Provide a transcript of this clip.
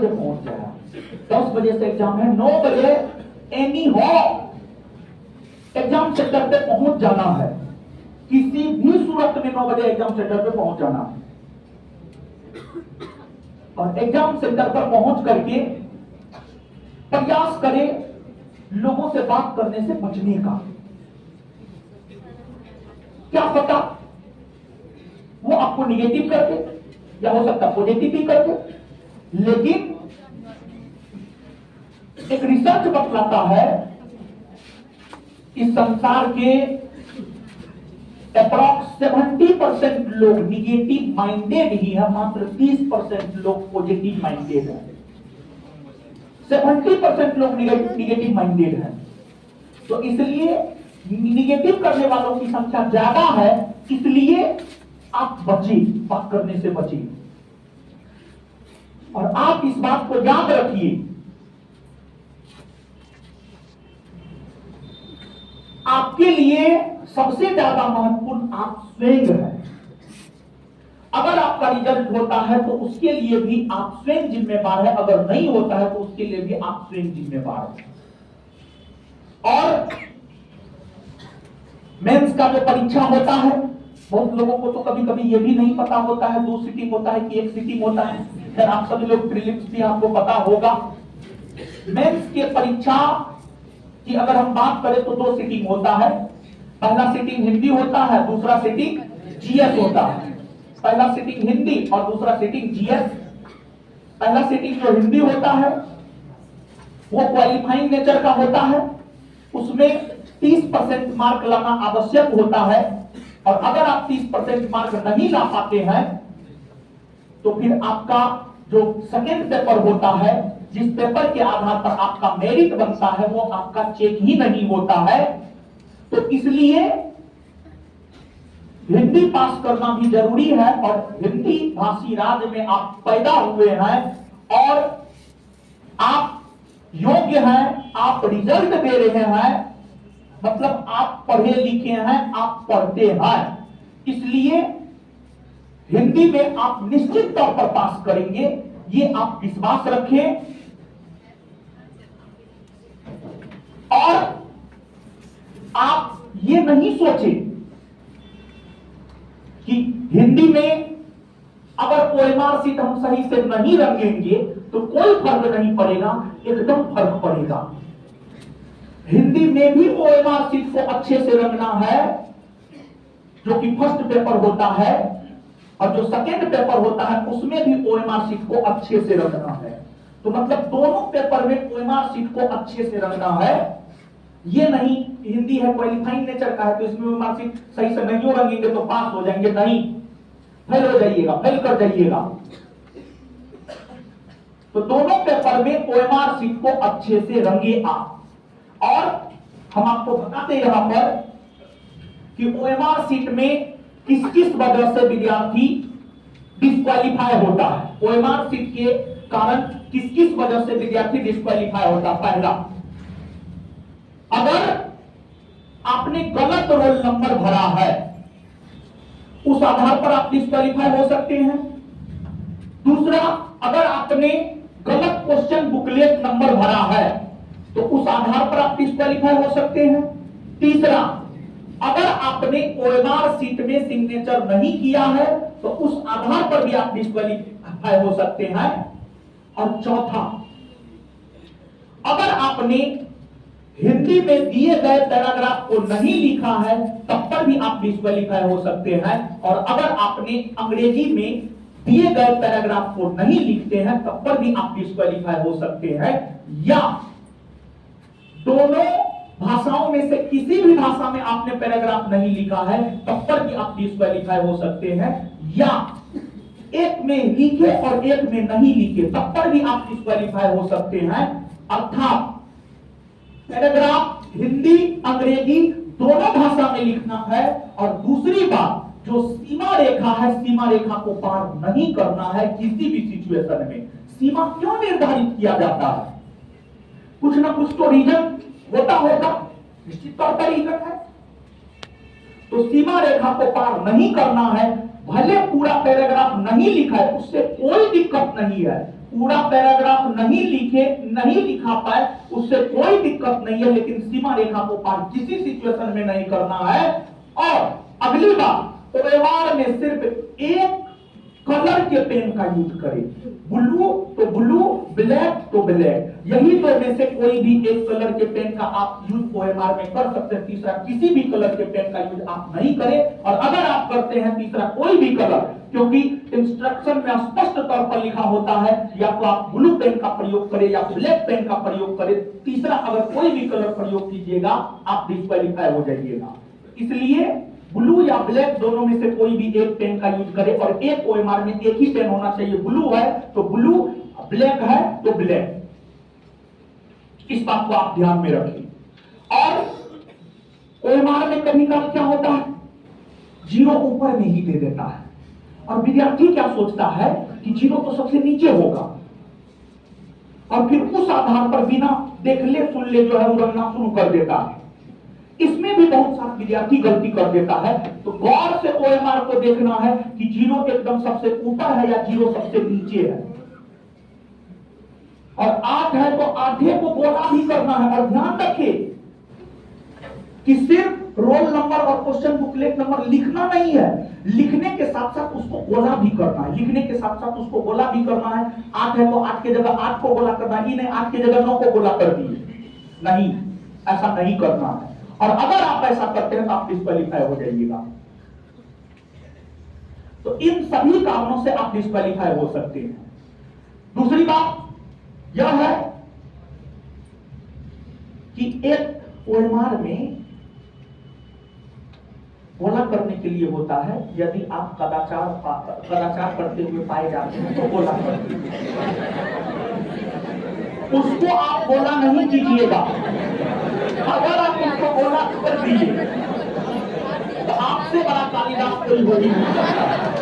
पे पहुंच जाए। 10 बजे से एग्जाम है, 9 बजे एनी हो एग्जाम सेंटर पे पहुंच जाना है। किसी भी सूरत में 9 बजे एग्जाम सेंटर पे पहुंच जाना है और एग्जाम सेंटर पर पहुंच करके प्रयास करें लोगों से बात करने से बचने का। क्या पता वो आपको निगेटिव कर दे या हो सकता पॉजिटिव भी कर दे, लेकिन एक रिसर्च बतलाता है इस संसार के अप्रॉक्स 70% लोग निगेटिव माइंडेड ही है, मात्र 30% लोग पॉजिटिव माइंडेड है। 70% लोग निगेटिव माइंडेड है। तो इसलिए निगेटिव करने वालों की संख्या ज्यादा है, इसलिए आप बचिए, बात करने से बचिए। और आप इस बात को याद रखिए, आपके लिए सबसे ज्यादा महत्वपूर्ण आप स्वयं है। अगर आपका रिजल्ट होता है तो उसके लिए भी आप स्वयं जिम्मेवार है, अगर नहीं होता है तो उसके लिए भी आप स्वयं जिम्मेवार है। और मेंस का जो परीक्षा होता है, बहुत लोगों को तो कभी कभी ये भी नहीं पता होता है 2 सिटिंग होता है कि 1 सिटिंग होता है। फिर आप सभी लोग प्रीलिम्स भी आपको पता होगा। मेंस के परीक्षा कि अगर हम बात करें तो 2 सिटिंग होता है। पहला सिटिंग हिंदी होता है, दूसरा सिटिंग जीएस होता है। पहला सिटिंग हिंदी और दूसरा सिटिंग जीएस। पहला सिटिंग जो हिंदी होता है वो क्वालिफाइंग नेचर का होता है, उसमें 30% मार्क लाना आवश्यक होता है। और अगर आप 30% मार्क नहीं ला पाते हैं तो फिर आपका जो सेकेंड पेपर होता है, जिस पेपर के आधार पर आपका मेरिट बनता है, वो आपका चेक ही नहीं होता है। तो इसलिए हिंदी पास करना भी जरूरी है। और हिंदी भाषी राज्य में आप पैदा हुए हैं और आप योग्य हैं, आप रिजल्ट दे रहे हैं, मतलब आप पढ़े लिखे हैं, आप पढ़ते हैं, इसलिए हिंदी में आप निश्चित तौर पर पास करेंगे, ये आप विश्वास रखें। और आप ये नहीं सोचें कि हिंदी में अगर ओएमआर सीट हम सही से नहीं रंगेंगे तो कोई फर्क नहीं पड़ेगा, एकदम फर्क पड़ेगा। हिंदी में भी ओएमआर सीट को अच्छे से रंगना है, जो कि फर्स्ट पेपर होता है, और जो सेकेंड पेपर होता है उसमें भी ओएमआर सीट को अच्छे से रंगना है। तो मतलब दोनों पेपर में ओएमआर सीट को अच्छे से रंगना है। ये नहीं हिंदी है क्वालिफाइंग नेचर का है तो इसमें ओएमआर सीट सही से नहीं रंगेंगे तो पास हो जाएंगे, नहीं, फेल हो जाइएगा, फेल कर जाइएगा। तो दोनों पेपर में ओएमआर सीट को अच्छे से रंगे आप। और हम आपको बताते हैं यहां पर कि ओएमआर सीट में किस किस वजह से विद्यार्थी डिस्क्वालीफाई होता है। ओएमआर सीट के कारण किस किस वजह से विद्यार्थी डिस्क्वालीफाई होता है। पहला, अगर आपने गलत रोल नंबर भरा है, उस आधार पर आप डिस्क्वालीफाई हो सकते हैं। दूसरा, अगर आपने गलत क्वेश्चन बुकलेट नंबर भरा है तो उस आधार पर आप डिस्क्वालीफाई हो सकते हैं। तीसरा, अगर आपने ओएमआर सीट में सिग्नेचर नहीं किया है तो उस आधार पर भी आप डिस्क्वालीफाई हो सकते हैं। और चौथा, अगर आपने हिंदी में दिए गए पैराग्राफ को नहीं लिखा है तब पर भी आप डिस्क्वालीफाई हो सकते हैं। और अगर आपने अंग्रेजी में दिए गए पैराग्राफ को नहीं लिखते हैं तब पर भी आप डिस्क्वालीफाई हो सकते हैं। या दोनों भाषाओं में से किसी भी भाषा में आपने पैराग्राफ नहीं लिखा है तब पर भी आप डिस्क्वालीफाई हो सकते हैं। या एक में लिखे और एक में नहीं लिखे तब पर भी आप डिस्क्वालीफाई हो सकते हैं। अर्थात पैराग्राफ हिंदी अंग्रेजी दोनों भाषा में लिखना है। और दूसरी बात, जो सीमा रेखा है, सीमा रेखा को पार नहीं करना है किसी भी सिचुएशन में। सीमा क्यों निर्धारित किया जाता है? कुछ ना कुछ तो रीजन होता होगा, निश्चित तौर पर रीजन है। तो सीमा रेखा को पार नहीं करना है, भले पूरा पैराग्राफ नहीं लिखा है उससे कोई दिक्कत नहीं है, पूरा पैराग्राफ नहीं लिखे, नहीं लिखा पाए, उससे कोई दिक्कत नहीं है, लेकिन सीमा रेखा को पार किसी सिचुएशन में नहीं करना है। और अगली बात, ओएमआर में सिर्फ एक कलर के पेन का यूज करें, ब्लू तो ब्लू, ब्लैक तो ब्लैक, यही दो में से कोई भी एक कलर के पेन का आप यूज ओएमआर में कर सकते हैं। तीसरा किसी भी कलर के पेन का यूज आप नहीं करें, और अगर आप करते हैं तीसरा कोई भी कलर, क्योंकि इंस्ट्रक्शन में स्पष्ट तौर पर लिखा होता है या तो आप ब्लू पेन का प्रयोग करें या ब्लैक पेन का प्रयोग करें, तीसरा अगर कोई भी कलर प्रयोग कीजिएगा आप डिस्क्वालीफाई हो जाइएगा। इसलिए ब्लू या ब्लैक दोनों में से कोई भी एक पेन का यूज करें, और एक ओएमआर में एक ही पेन होना चाहिए। ब्लू है तो ब्लू, ब्लैक है तो ब्लैक, इस बात को आप ध्यान में रखिए। और ओएमआर में कभी कभी क्या होता है, जीरो ऊपर में ही दे देता है, और विद्यार्थी क्या सोचता है कि जीरो तो सबसे नीचे होगा, और फिर उस आधार पर बिना देख ले सुन ले जो है वो रखना शुरू कर देता है। इसमें भी बहुत सारा विद्यार्थी गलती कर देता है। तो गौर से ओएमआर को देखना है कि जीरो एकदम सबसे ऊपर है या जीरो सबसे नीचे है, और 8 है तो आधे को गोला भी करना है। और ध्यान रखिए कि सिर्फ रोल नंबर और क्वेश्चन बुकलेट नंबर लिखना नहीं है, लिखने के साथ साथ उसको गोला भी करना है, लिखने के साथ साथ उसको गोला भी करना है। 8 है तो 8 की जगह 8 को गोला करना है, नहीं 8 की जगह 9 को गोला कर दिए, नहीं, ऐसा नहीं करना है। और अगर आप ऐसा करते हैं तो आप डिस्क्वालीफाई हो जाइएगा। तो इन सभी कारणों से आप डिस्क्वालीफाई हो सकते हैं। दूसरी बात यह है कि एक ओएमआर में गोला करने के लिए होता है, यदि आप कदाचार करते हुए पाए जाते हैं तो गोला करते हैं, उसको आप गोला नहीं कीजिएगा। अगर आप उसको गोला कर दीजिए तो आपसे बड़ा कालिदास कोई हो नहीं सकता।